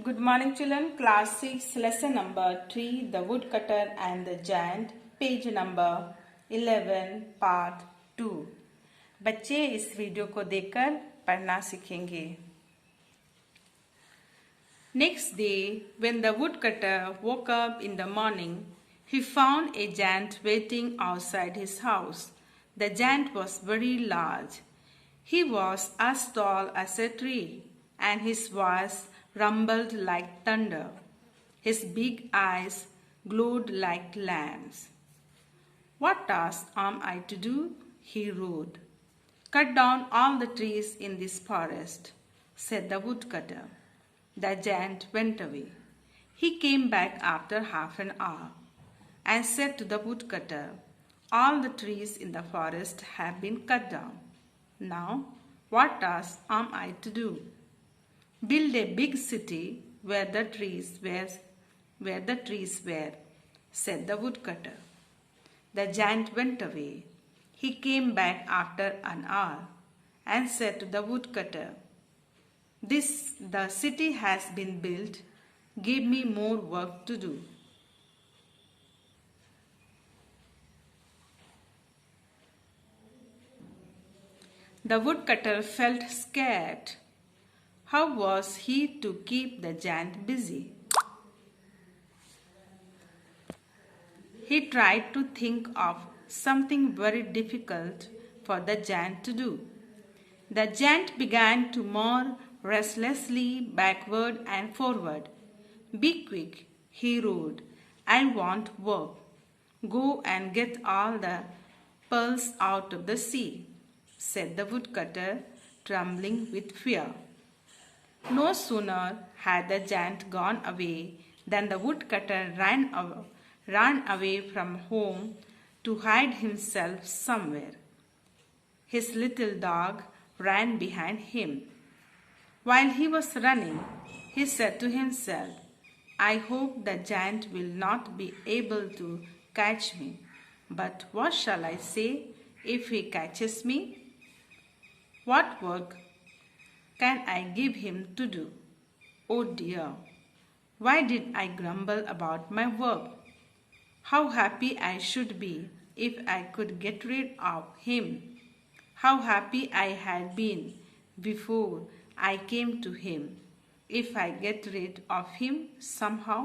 Good morning children, class 6, lesson number 3, the woodcutter and the giant, page number 11, part 2. बच्चे इस video को देखकर पढ़ना सीखेंगे. Next day, when the woodcutter woke up in the morning, he found a giant waiting outside his house. The giant was very large. He was as tall as a tree, and his voice rumbled like thunder. His big eyes glowed like lamps. "What task am I to do?" he roared. "Cut down all the trees in this forest," said the woodcutter. The giant went away. He came back after half an hour and said to the woodcutter, "All the trees in the forest have been cut down. Now, what task am I to do?" "Build a big city where the trees were," said the woodcutter. The giant went away. He came back after an hour and said to the woodcutter, The city has been built. Give me more work to do." The woodcutter felt scared. How was he to keep the giant busy? He tried to think of something very difficult for the giant to do. The giant began to moor restlessly backward and forward. "Be quick," he roared. "I want work. Go and get all the pearls out of the sea," said the woodcutter, trembling with fear. No sooner had the giant gone away than the woodcutter ran away from home to hide himself somewhere. His little dog ran behind him. While he was running, he said to himself, "I hope the giant will not be able to catch me. But what shall I say if he catches me? What work can I give him to do? Oh dear, why did I grumble about my work? How happy I should be if I could get rid of him. How happy I had been before I came to him. If I get rid of him somehow,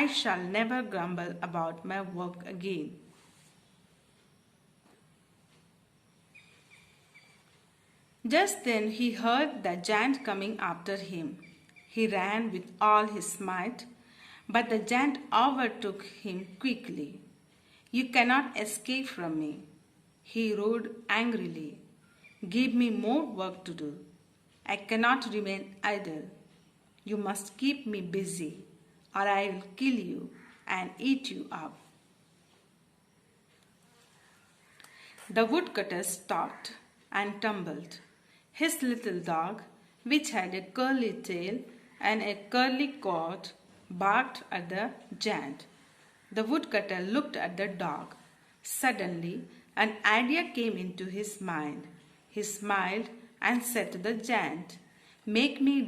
I shall never grumble about my work again." Just then he heard the giant coming after him. He ran with all his might, but the giant overtook him quickly. "You cannot escape from me," he roared angrily. "Give me more work to do. I cannot remain idle. You must keep me busy, or I will kill you and eat you up." The woodcutter stopped and tumbled. His little dog, which had a curly tail and a curly coat, barked at the giant. The woodcutter looked at the dog. Suddenly, an idea came into his mind. He smiled and said to the giant, Make my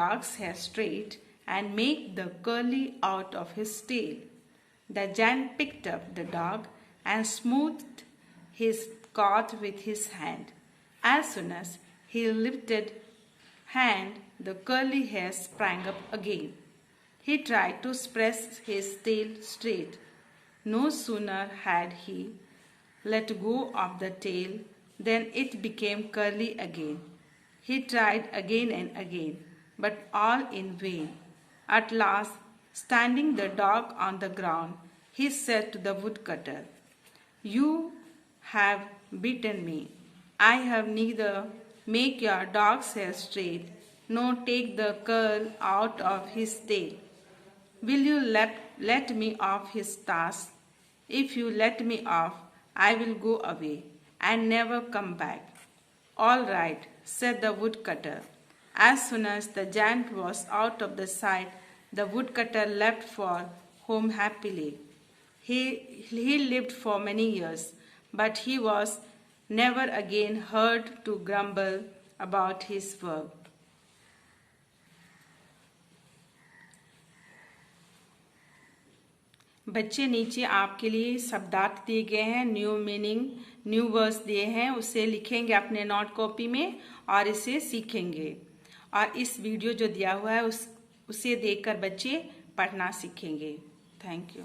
dog's hair straight and make the curly out of his tail." The giant picked up the dog and smoothed his coat with his hand. As soon as he lifted hand, the curly hair sprang up again. He tried to press his tail straight. No sooner had he let go of the tail than it became curly again. He tried again and again, but all in vain. At last, standing the dog on the ground, he said to the woodcutter, "You have beaten me. I have neither make your dog's hair straight nor take the curl out of his tail. Will you let me off his task? If you let me off, I will go away and never come back." "All right," said the woodcutter. As soon as the giant was out of the sight, the woodcutter left for home happily. He lived for many years, but he was never again heard to grumble about his work. बच्चे नीचे आपके लिए शब्दार्थ दिए गए हैं, new meaning, new words दिए हैं, उसे लिखेंगे अपने नोट कॉपी में और इसे सीखेंगे। और इस वीडियो जो दिया हुआ है उसे देखकर बच्चे पढ़ना सीखेंगे। Thank you.